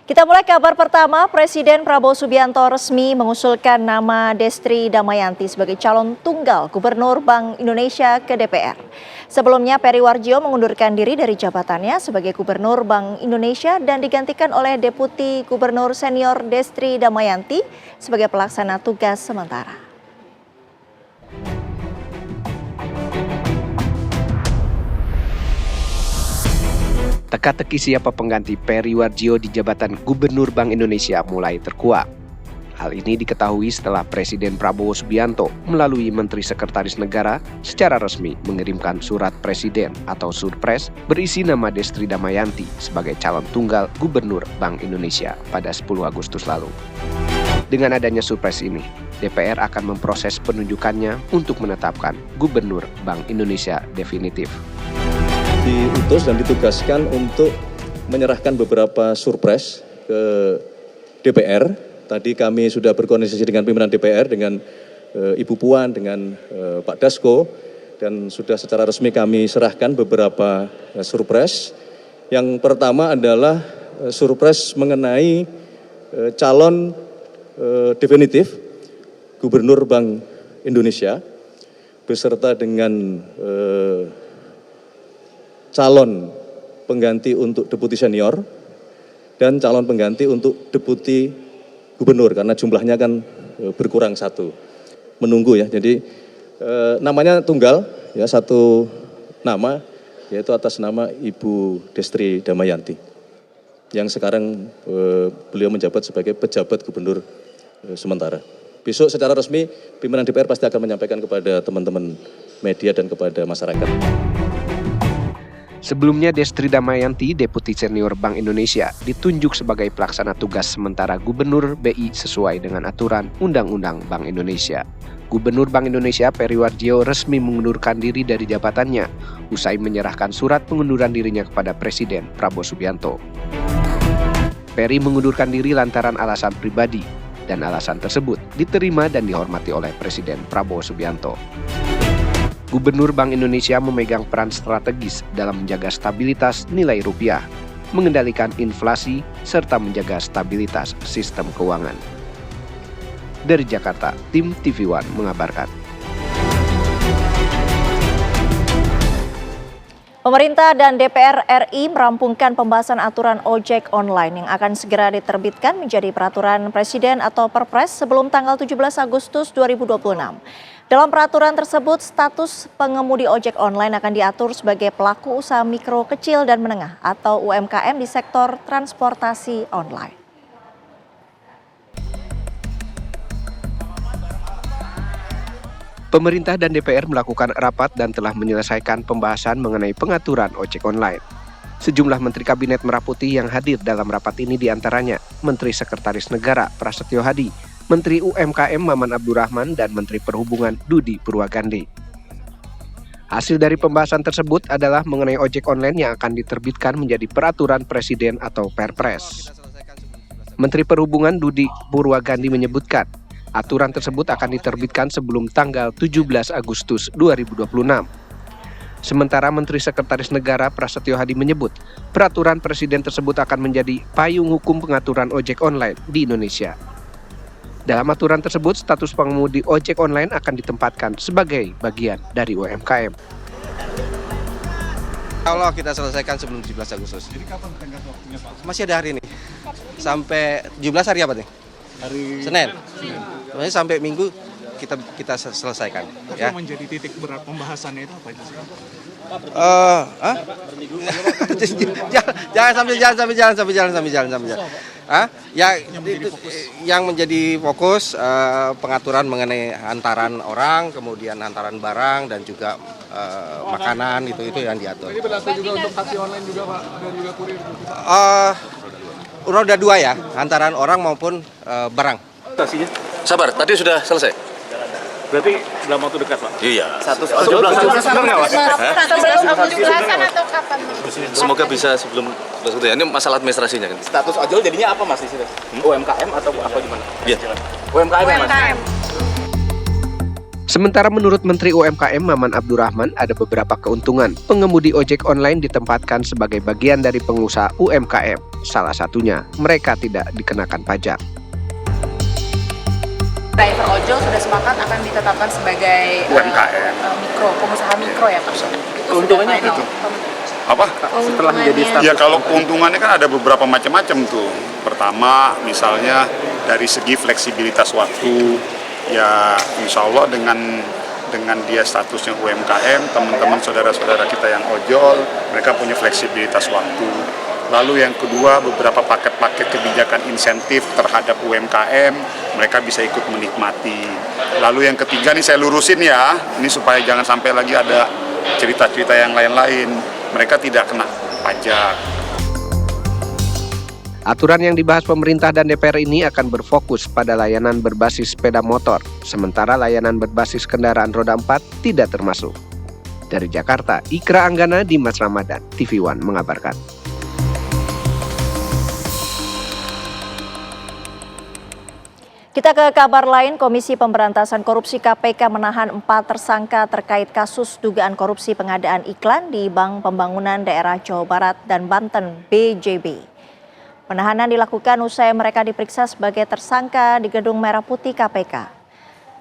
Kita mulai kabar pertama, Presiden Prabowo Subianto resmi mengusulkan nama Destri Damayanti sebagai calon tunggal Gubernur Bank Indonesia ke DPR. Sebelumnya Peri Warjio mengundurkan diri dari jabatannya sebagai Gubernur Bank Indonesia dan digantikan oleh Deputi Gubernur Senior Destri Damayanti sebagai pelaksana tugas sementara. Teka-teki siapa pengganti Peri Warjio di jabatan Gubernur Bank Indonesia mulai terkuak. Hal ini diketahui setelah Presiden Prabowo Subianto melalui Menteri Sekretaris Negara secara resmi mengirimkan surat Presiden atau Surpres berisi nama Destri Damayanti sebagai calon tunggal Gubernur Bank Indonesia pada 10 Agustus lalu. Dengan adanya Surpres ini, DPR akan memproses penunjukannya untuk menetapkan Gubernur Bank Indonesia definitif. Diutus dan ditugaskan untuk menyerahkan beberapa surpres ke DPR. Tadi kami sudah berkoordinasi dengan pimpinan DPR, dengan Ibu Puan, dengan Pak Dasko, dan sudah secara resmi kami serahkan beberapa surpres. Yang pertama adalah surpres mengenai calon definitif Gubernur Bank Indonesia beserta dengan calon pengganti untuk deputi senior dan calon pengganti untuk deputi gubernur karena jumlahnya kan berkurang satu. Menunggu ya. Jadi namanya tunggal ya, satu nama yaitu atas nama Ibu Destri Damayanti yang sekarang beliau menjabat sebagai pejabat gubernur sementara. Besok secara resmi pimpinan DPR pasti akan menyampaikan kepada teman-teman media dan kepada masyarakat. Sebelumnya Destri Damayanti, Deputi Senior Bank Indonesia, ditunjuk sebagai pelaksana tugas sementara Gubernur BI sesuai dengan aturan Undang-Undang Bank Indonesia. Gubernur Bank Indonesia Peri Warjio resmi mengundurkan diri dari jabatannya usai menyerahkan surat pengunduran dirinya kepada Presiden Prabowo Subianto. Peri mengundurkan diri lantaran alasan pribadi dan alasan tersebut diterima dan dihormati oleh Presiden Prabowo Subianto. Gubernur Bank Indonesia memegang peran strategis dalam menjaga stabilitas nilai rupiah, mengendalikan inflasi, serta menjaga stabilitas sistem keuangan. Dari Jakarta, tim TV One mengabarkan. Pemerintah dan DPR RI merampungkan pembahasan aturan ojek online yang akan segera diterbitkan menjadi peraturan Presiden atau Perpres sebelum tanggal 17 Agustus 2026. Dalam peraturan tersebut, status pengemudi ojek online akan diatur sebagai pelaku usaha mikro, kecil, dan menengah atau UMKM di sektor transportasi online. Pemerintah dan DPR melakukan rapat dan telah menyelesaikan pembahasan mengenai pengaturan ojek online. Sejumlah Menteri Kabinet Merah Putih yang hadir dalam rapat ini diantaranya Menteri Sekretaris Negara Prasetyo Hadi, Menteri UMKM Maman Abdurrahman, dan Menteri Perhubungan Budi Purwagandi. Hasil dari pembahasan tersebut adalah mengenai ojek online yang akan diterbitkan menjadi peraturan Presiden atau Perpres. Menteri Perhubungan Budi Purwagandi menyebutkan, aturan tersebut akan diterbitkan sebelum tanggal 17 Agustus 2026. Sementara Menteri Sekretaris Negara Prasetyo Hadi menyebut, peraturan Presiden tersebut akan menjadi payung hukum pengaturan ojek online di Indonesia. Dalam aturan tersebut, status pengemudi ojek online akan ditempatkan sebagai bagian dari UMKM. Allah kita selesaikan sebelum 17 Agustus. Jadi kapan tenggat waktunya Pak? Masih ada hari ini. Sampai 17 hari apa nih? Hari Senin. Sebenarnya sampai Minggu kita selesaikan. Tapi Ya. yang menjadi titik berat pembahasannya itu apa itu sih? Jangan sambil jalan. Yang menjadi fokus pengaturan mengenai hantaran orang, kemudian hantaran barang dan juga makanan itu yang diatur. Ini berlaku juga untuk taksi online juga Pak, dan juga kurir. Roda 2 ya, hantaran orang maupun barang. Taksinya? Sabar, tadi sudah selesai. Berarti dalam waktu dekat, Pak? Iya. 17 benar nggak, Mas? Sebelum 17-an atau kapan? Semoga bisa sebelum itu ya. Ini masalah administrasinya kan. Status ojol jadinya apa, Mas, di situ? UMKM atau apa gimana? Iya. UMKM, Mas. Sementara menurut Menteri UMKM Maman Abdurrahman ada beberapa keuntungan. Pengemudi ojek online ditempatkan sebagai bagian dari pengusaha UMKM. Salah satunya, mereka tidak dikenakan pajak. Driver ojol sudah sepakat akan ditetapkan sebagai UMKM. pengusaha mikro ya Pak. Keuntungannya apa itu? Apa? Setelah menjadi status. Ya kalau keuntungannya kan ada beberapa macam-macam tuh. Pertama misalnya dari segi fleksibilitas waktu, ya insya Allah dengan dia statusnya UMKM, teman-teman saudara-saudara kita yang ojol, mereka punya fleksibilitas waktu. Lalu yang kedua, beberapa paket-paket kebijakan insentif terhadap UMKM, mereka bisa ikut menikmati. Lalu yang ketiga nih saya lurusin ya, ini supaya jangan sampai lagi ada cerita-cerita yang lain-lain, mereka tidak kena pajak. Aturan yang dibahas pemerintah dan DPR ini akan berfokus pada layanan berbasis sepeda motor, sementara layanan berbasis kendaraan roda 4 tidak termasuk. Dari Jakarta, Ikra Anggana, Dimas Ramadan, TV One mengabarkan. Kita ke kabar lain, Komisi Pemberantasan Korupsi KPK menahan 4 tersangka terkait kasus dugaan korupsi pengadaan iklan di Bank Pembangunan Daerah Jawa Barat dan Banten (BJB). Penahanan dilakukan usai mereka diperiksa sebagai tersangka di Gedung Merah Putih KPK.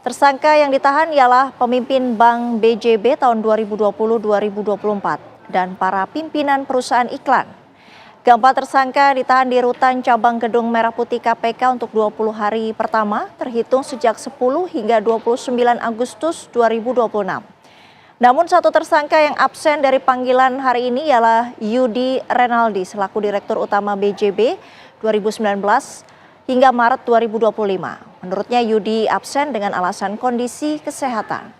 Tersangka yang ditahan ialah pemimpin Bank BJB tahun 2020-2024 dan para pimpinan perusahaan iklan. Keempat tersangka ditahan di rutan cabang Gedung Merah Putih KPK untuk 20 hari pertama, terhitung sejak 10 hingga 29 Agustus 2026. Namun satu tersangka yang absen dari panggilan hari ini ialah Yudi Renaldi selaku Direktur Utama BJB 2019 hingga Maret 2025. Menurutnya Yudi absen dengan alasan kondisi kesehatan.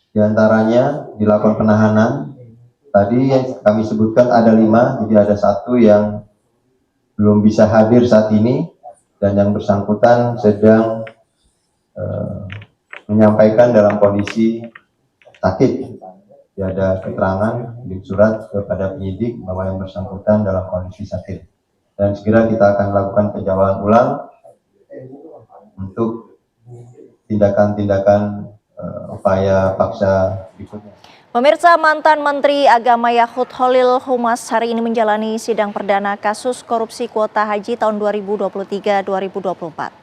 Di antaranya dilakukan penahanan, tadi yang kami sebutkan ada 5, jadi ada 1 yang belum bisa hadir saat ini dan yang bersangkutan sedang menyampaikan dalam kondisi sakit. Jadi ada keterangan di surat kepada penyidik bahwa yang bersangkutan dalam kondisi sakit. Dan segera kita akan lakukan penjawaan ulang untuk tindakan-tindakan upaya paksa berikutnya. Pemirsa, mantan Menteri Agama Yakut Khalil Humas hari ini menjalani sidang perdana kasus korupsi kuota haji tahun 2023-2024.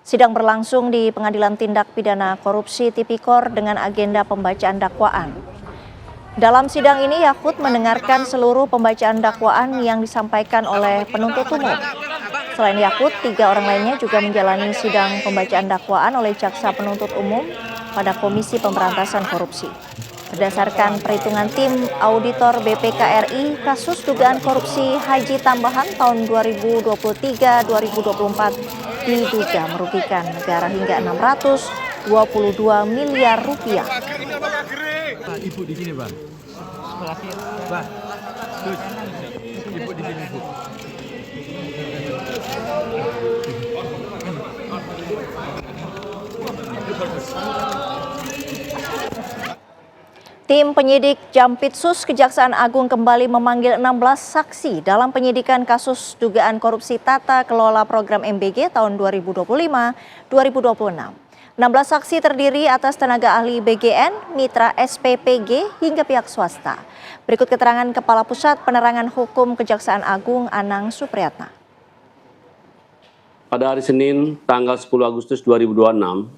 Sidang berlangsung di Pengadilan Tindak Pidana Korupsi Tipikor dengan agenda pembacaan dakwaan. Dalam sidang ini Yakut mendengarkan seluruh pembacaan dakwaan yang disampaikan oleh penuntut umum. Selain Yakut, 3 orang lainnya juga menjalani sidang pembacaan dakwaan oleh jaksa penuntut umum pada Komisi Pemberantasan Korupsi. Berdasarkan perhitungan tim auditor BPK RI, kasus dugaan korupsi haji tambahan tahun 2023-2024 diduga merugikan negara hingga 622 miliar rupiah. Ibu di sini, Bang. Sebelah sini. Bang. Ibu di sini, Bu. Tim penyidik Jampitsus Kejaksaan Agung kembali memanggil 16 saksi dalam penyidikan kasus dugaan korupsi tata kelola program MBG tahun 2025-2026. 16 saksi terdiri atas tenaga ahli BGN, mitra SPPG hingga pihak swasta. Berikut keterangan Kepala Pusat Penerangan Hukum Kejaksaan Agung Anang Supriyatna. Pada hari Senin tanggal 10 Agustus 2026,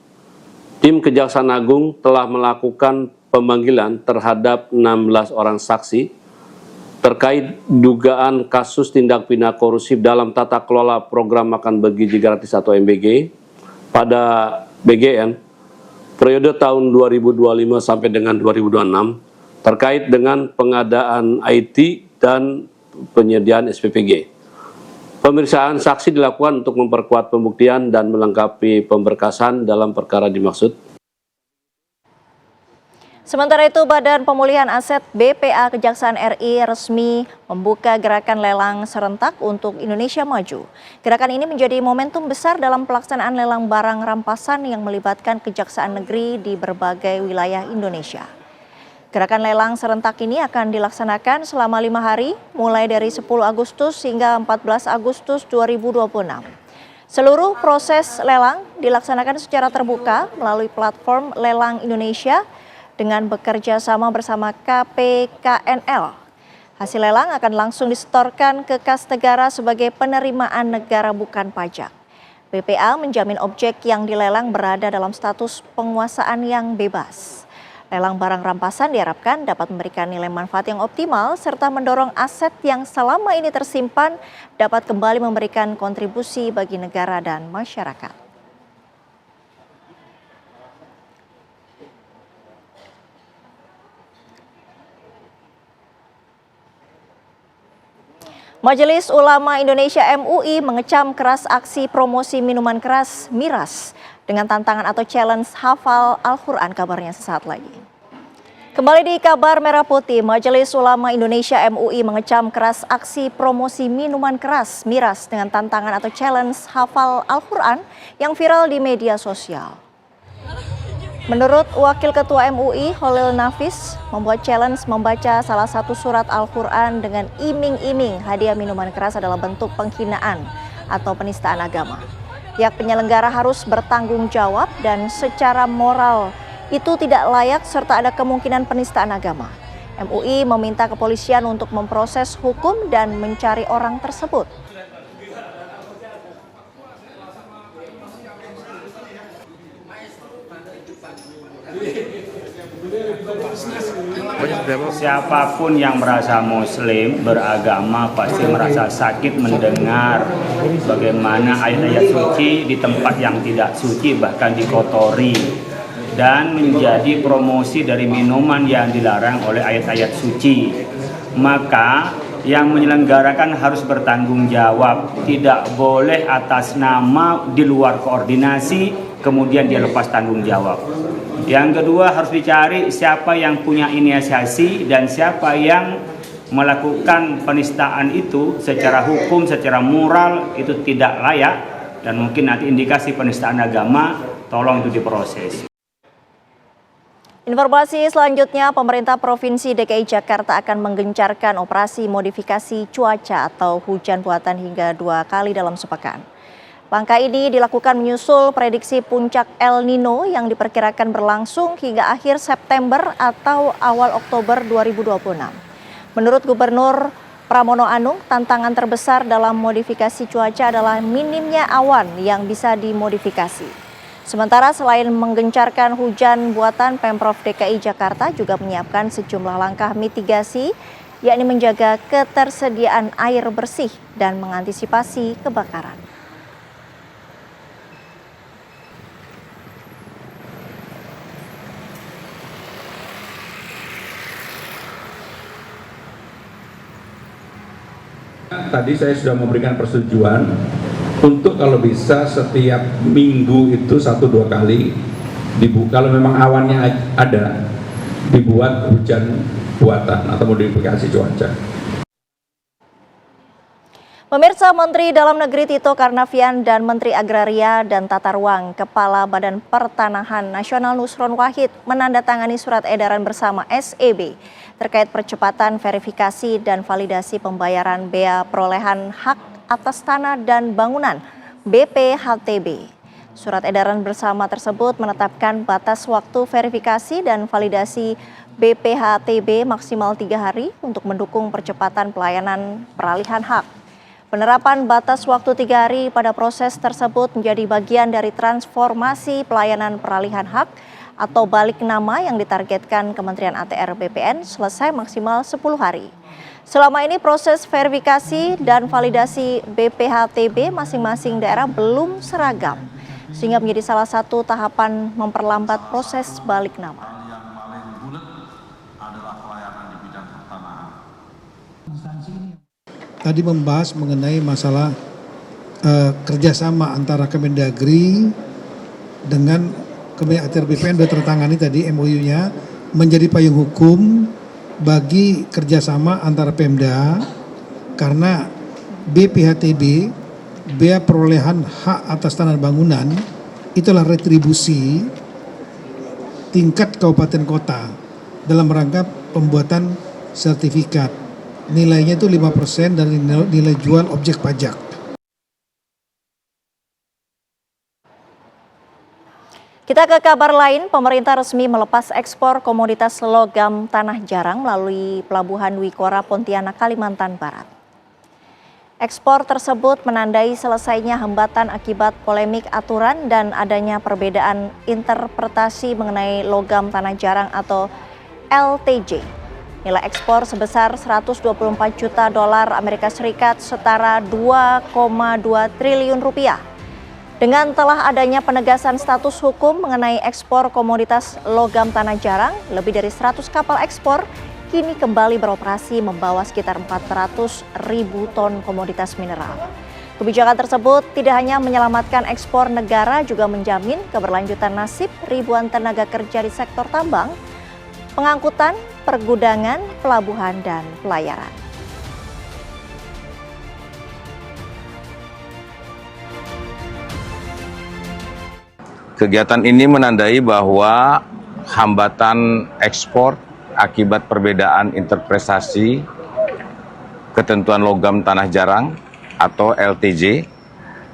tim Kejaksaan Agung telah melakukan pemanggilan terhadap 16 orang saksi terkait dugaan kasus tindak pidana korupsi dalam tata kelola program makan bergizi gratis atau MBG pada BGN periode tahun 2025 sampai dengan 2026 terkait dengan pengadaan IT dan penyediaan SPPG. Pemeriksaan saksi dilakukan untuk memperkuat pembuktian dan melengkapi pemberkasan dalam perkara dimaksud. Sementara itu, Badan Pemulihan Aset BPA Kejaksaan RI resmi membuka gerakan lelang serentak untuk Indonesia Maju. Gerakan ini menjadi momentum besar dalam pelaksanaan lelang barang rampasan yang melibatkan kejaksaan negeri di berbagai wilayah Indonesia. Gerakan lelang serentak ini akan dilaksanakan selama 5 hari, mulai dari 10 Agustus hingga 14 Agustus 2026. Seluruh proses lelang dilaksanakan secara terbuka melalui platform Lelang Indonesia dengan bekerja sama bersama KPKNL. Hasil lelang akan langsung disetorkan ke kas negara sebagai penerimaan negara bukan pajak. BPA menjamin objek yang dilelang berada dalam status penguasaan yang bebas. Lelang barang rampasan diharapkan dapat memberikan nilai manfaat yang optimal serta mendorong aset yang selama ini tersimpan dapat kembali memberikan kontribusi bagi negara dan masyarakat. Majelis Ulama Indonesia MUI mengecam keras aksi promosi minuman keras miras dengan tantangan atau challenge hafal Al-Quran, kabarnya sesaat lagi. Kembali di kabar Merah Putih, Majelis Ulama Indonesia MUI mengecam keras aksi promosi minuman keras miras dengan tantangan atau challenge hafal Al-Quran yang viral di media sosial. Menurut Wakil Ketua MUI, Holil Nafis, membuat challenge membaca salah satu surat Al-Quran dengan iming-iming hadiah minuman keras adalah bentuk penghinaan atau penistaan agama. Pihak penyelenggara harus bertanggung jawab dan secara moral itu tidak layak serta ada kemungkinan penistaan agama. MUI meminta kepolisian untuk memproses hukum dan mencari orang tersebut. Siapapun yang merasa muslim, beragama pasti merasa sakit mendengar bagaimana ayat-ayat suci di tempat yang tidak suci bahkan dikotori dan menjadi promosi dari minuman yang dilarang oleh ayat-ayat suci. Maka yang menyelenggarakan harus bertanggung jawab, tidak boleh atas nama di luar koordinasi kemudian dia lepas tanggung jawab. Yang kedua, harus dicari siapa yang punya inisiasi dan siapa yang melakukan penistaan itu secara hukum, secara moral itu tidak layak dan mungkin nanti indikasi penistaan agama, tolong itu diproses. Informasi selanjutnya, pemerintah Provinsi DKI Jakarta akan menggencarkan operasi modifikasi cuaca atau hujan buatan hingga 2 kali dalam sepekan. Langkah ini dilakukan menyusul prediksi puncak El Nino yang diperkirakan berlangsung hingga akhir September atau awal Oktober 2026. Menurut Gubernur Pramono Anung, tantangan terbesar dalam modifikasi cuaca adalah minimnya awan yang bisa dimodifikasi. Sementara selain menggencarkan hujan buatan, Pemprov DKI Jakarta juga menyiapkan sejumlah langkah mitigasi, yakni menjaga ketersediaan air bersih dan mengantisipasi kebakaran. Tadi saya sudah memberikan persetujuan untuk kalau bisa setiap minggu itu 1-2 kali dibuka, kalau memang awannya ada, dibuat hujan buatan atau modifikasi cuaca. Pemirsa, Menteri Dalam Negeri Tito Karnavian dan Menteri Agraria dan Tata Ruang, Kepala Badan Pertanahan Nasional Nusron Wahid menandatangani surat edaran bersama SEB terkait percepatan verifikasi dan validasi pembayaran bea perolehan hak atas tanah dan bangunan BPHTB. Surat edaran bersama tersebut menetapkan batas waktu verifikasi dan validasi BPHTB maksimal 3 hari untuk mendukung percepatan pelayanan peralihan hak. Penerapan batas waktu 3 hari pada proses tersebut menjadi bagian dari transformasi pelayanan peralihan hak atau balik nama yang ditargetkan Kementerian ATR BPN selesai maksimal 10 hari. Selama ini proses verifikasi dan validasi BPHTB masing-masing daerah belum seragam, sehingga menjadi salah satu tahapan memperlambat proses balik nama. Tadi membahas mengenai masalah kerjasama antara Kemendagri dengan Kementerian ATR BPN sudah tertangani tadi MOU-nya menjadi payung hukum bagi kerjasama antara Pemda karena BPHTB, bea perolehan hak atas tanah bangunan, itulah retribusi tingkat kabupaten kota dalam rangka pembuatan sertifikat. Nilainya itu 5% dari nilai jual objek pajak. Kita ke kabar lain, pemerintah resmi melepas ekspor komoditas logam tanah jarang melalui Pelabuhan Wikora Pontianak, Kalimantan Barat. Ekspor tersebut menandai selesainya hambatan akibat polemik aturan dan adanya perbedaan interpretasi mengenai logam tanah jarang atau LTJ. Nilai ekspor sebesar 124 juta dolar Amerika Serikat setara 2,2 triliun rupiah. Dengan telah adanya penegasan status hukum mengenai ekspor komoditas logam tanah jarang, lebih dari 100 kapal ekspor kini kembali beroperasi membawa sekitar 400.000 ton komoditas mineral. Kebijakan tersebut tidak hanya menyelamatkan ekspor negara, juga menjamin keberlanjutan nasib ribuan tenaga kerja di sektor tambang, pengangkutan, pergudangan, pelabuhan, dan pelayaran. Kegiatan ini menandai bahwa hambatan ekspor akibat perbedaan interpretasi ketentuan logam tanah jarang atau LTJ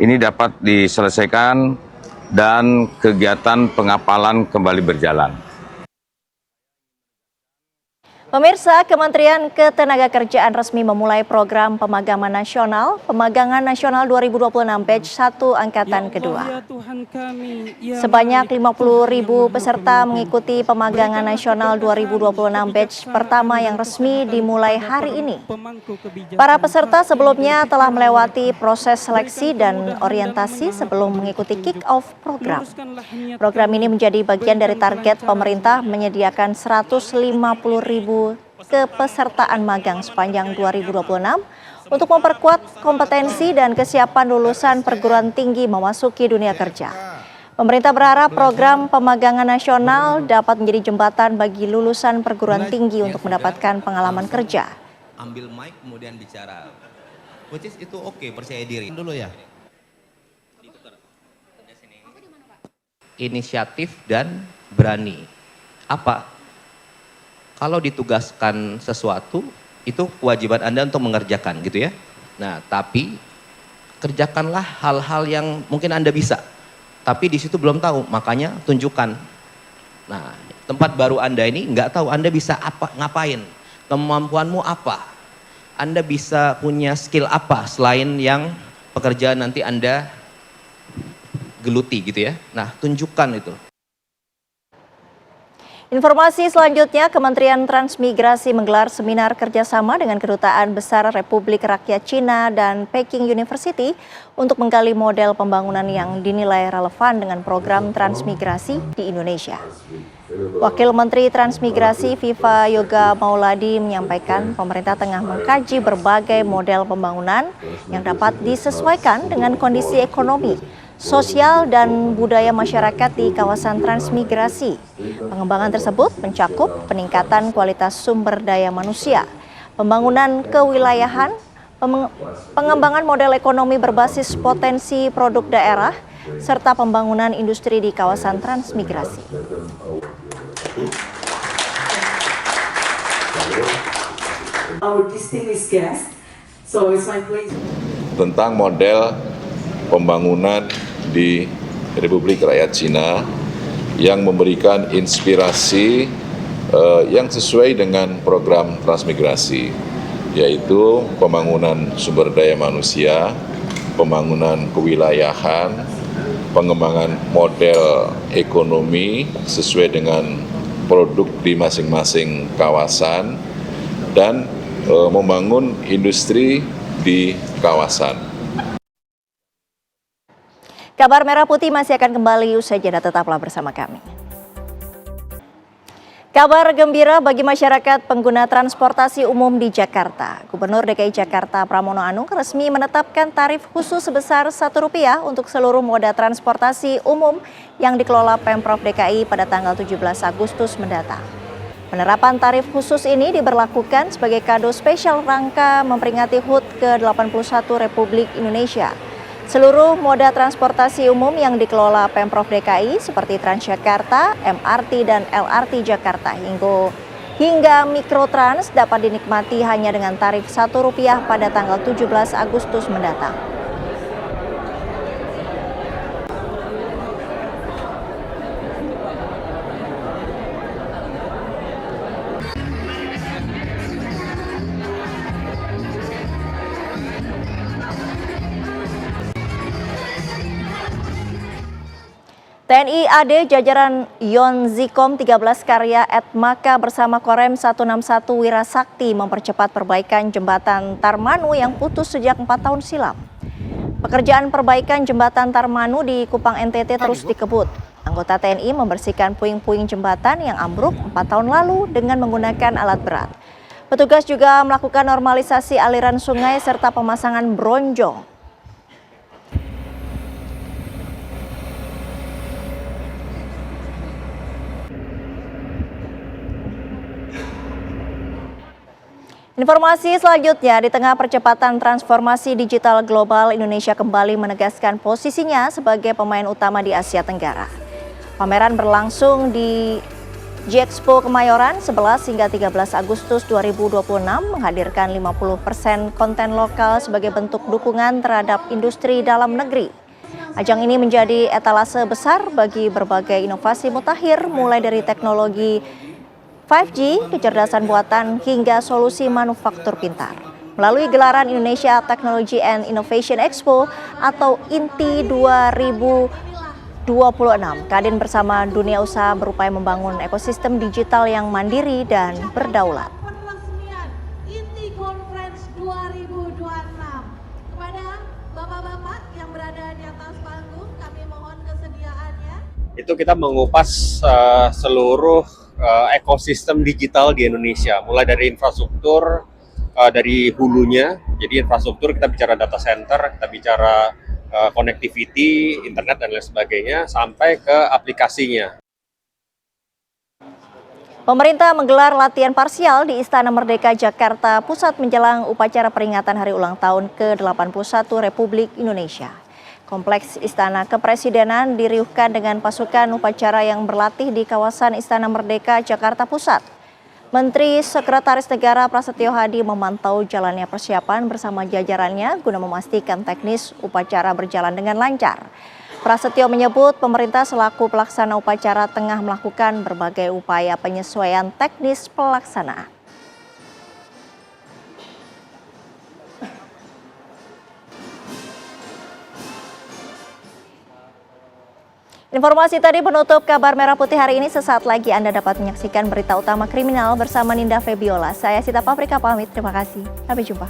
ini dapat diselesaikan dan kegiatan pengapalan kembali berjalan. Pemirsa, Kementerian Ketenagakerjaan resmi memulai program pemagangan nasional 2026 batch 1 angkatan kedua. Sebanyak 50.000 peserta mengikuti pemagangan nasional 2026 batch pertama yang resmi dimulai hari ini. Para peserta sebelumnya telah melewati proses seleksi dan orientasi sebelum mengikuti kick-off program. Program ini menjadi bagian dari target pemerintah menyediakan 150.000 kepesertaan magang sepanjang 2026 untuk memperkuat kompetensi dan kesiapan lulusan perguruan tinggi memasuki dunia kerja. Pemerintah berharap program pemagangan nasional dapat menjadi jembatan bagi lulusan perguruan tinggi untuk mendapatkan pengalaman kerja. Ambil mic kemudian bicara. Which is itu oke, percaya diri dulu ya. Inisiatif dan berani. Apa? Kalau ditugaskan sesuatu, itu kewajiban Anda untuk mengerjakan gitu ya. Nah, tapi kerjakanlah hal-hal yang mungkin Anda bisa. Tapi di situ belum tahu, makanya tunjukkan. Nah, tempat baru Anda ini nggak tahu Anda bisa apa, ngapain, kemampuanmu apa. Anda bisa punya skill apa selain yang pekerjaan nanti Anda geluti gitu ya. Nah, tunjukkan itu. Informasi selanjutnya, Kementerian Transmigrasi menggelar seminar kerjasama dengan Kedutaan Besar Republik Rakyat Cina dan Peking University untuk menggali model pembangunan yang dinilai relevan dengan program transmigrasi di Indonesia. Wakil Menteri Transmigrasi Viva Yoga Mauladi menyampaikan pemerintah tengah mengkaji berbagai model pembangunan yang dapat disesuaikan dengan kondisi ekonomi, sosial dan budaya masyarakat di kawasan transmigrasi. Pengembangan tersebut mencakup peningkatan kualitas sumber daya manusia, pembangunan kewilayahan, pengembangan model ekonomi berbasis potensi produk daerah, serta pembangunan industri di kawasan transmigrasi. Tentang model pembangunan di Republik Rakyat Cina yang memberikan inspirasi yang sesuai dengan program transmigrasi, yaitu pembangunan sumber daya manusia, pembangunan kewilayahan, pengembangan model ekonomi sesuai dengan produk di masing-masing kawasan, dan membangun industri di kawasan. Kabar Merah Putih masih akan kembali usai jeda, tetaplah bersama kami. Kabar gembira bagi masyarakat pengguna transportasi umum di Jakarta. Gubernur DKI Jakarta Pramono Anung resmi menetapkan tarif khusus sebesar Rp1 untuk seluruh moda transportasi umum yang dikelola Pemprov DKI pada tanggal 17 Agustus mendatang. Penerapan tarif khusus ini diberlakukan sebagai kado spesial rangka memperingati HUT ke-81 Republik Indonesia. Seluruh moda transportasi umum yang dikelola Pemprov DKI seperti Transjakarta, MRT, dan LRT Jakarta hingga Mikrotrans dapat dinikmati hanya dengan tarif Rp1 pada tanggal 17 Agustus mendatang. TNI AD jajaran Yonzikom 13 Karya Etmaka bersama Korem 161 Wirasakti mempercepat perbaikan jembatan Tarmanu yang putus sejak 4 tahun silam. Pekerjaan perbaikan jembatan Tarmanu di Kupang NTT terus dikebut. Anggota TNI membersihkan puing-puing jembatan yang ambruk 4 tahun lalu dengan menggunakan alat berat. Petugas juga melakukan normalisasi aliran sungai serta pemasangan bronjong. Informasi selanjutnya, di tengah percepatan transformasi digital global, Indonesia kembali menegaskan posisinya sebagai pemain utama di Asia Tenggara. Pameran berlangsung di G-Expo Kemayoran 11 hingga 13 Agustus 2026 menghadirkan 50% konten lokal sebagai bentuk dukungan terhadap industri dalam negeri. Ajang ini menjadi etalase besar bagi berbagai inovasi mutakhir mulai dari teknologi 5G, kecerdasan buatan, hingga solusi manufaktur pintar. Melalui gelaran Indonesia Technology and Innovation Expo atau INTI 2026, Kadin bersama dunia usaha berupaya membangun ekosistem digital yang mandiri dan berdaulat. INTI Conference 2026. Kepada bapak-bapak yang berada di atas panggung, kami mohon kesediaannya. Itu kita mengupas seluruh ekosistem digital di Indonesia, mulai dari infrastruktur, dari hulunya, jadi infrastruktur kita bicara data center, kita bicara connectivity, internet dan lain sebagainya, sampai ke aplikasinya. Pemerintah menggelar latihan parsial di Istana Merdeka Jakarta Pusat menjelang upacara peringatan Hari Ulang Tahun ke-81 Republik Indonesia. Kompleks Istana Kepresidenan diriuhkan dengan pasukan upacara yang berlatih di kawasan Istana Merdeka Jakarta Pusat. Menteri Sekretaris Negara Prasetyo Hadi memantau jalannya persiapan bersama jajarannya guna memastikan teknis upacara berjalan dengan lancar. Prasetyo menyebut pemerintah selaku pelaksana upacara tengah melakukan berbagai upaya penyesuaian teknis pelaksanaan. Informasi tadi penutup kabar Merah Putih hari ini. Sesaat lagi Anda dapat menyaksikan berita utama kriminal bersama Ninda Febiola. Saya Sita Paprika pamit. Terima kasih. Sampai jumpa.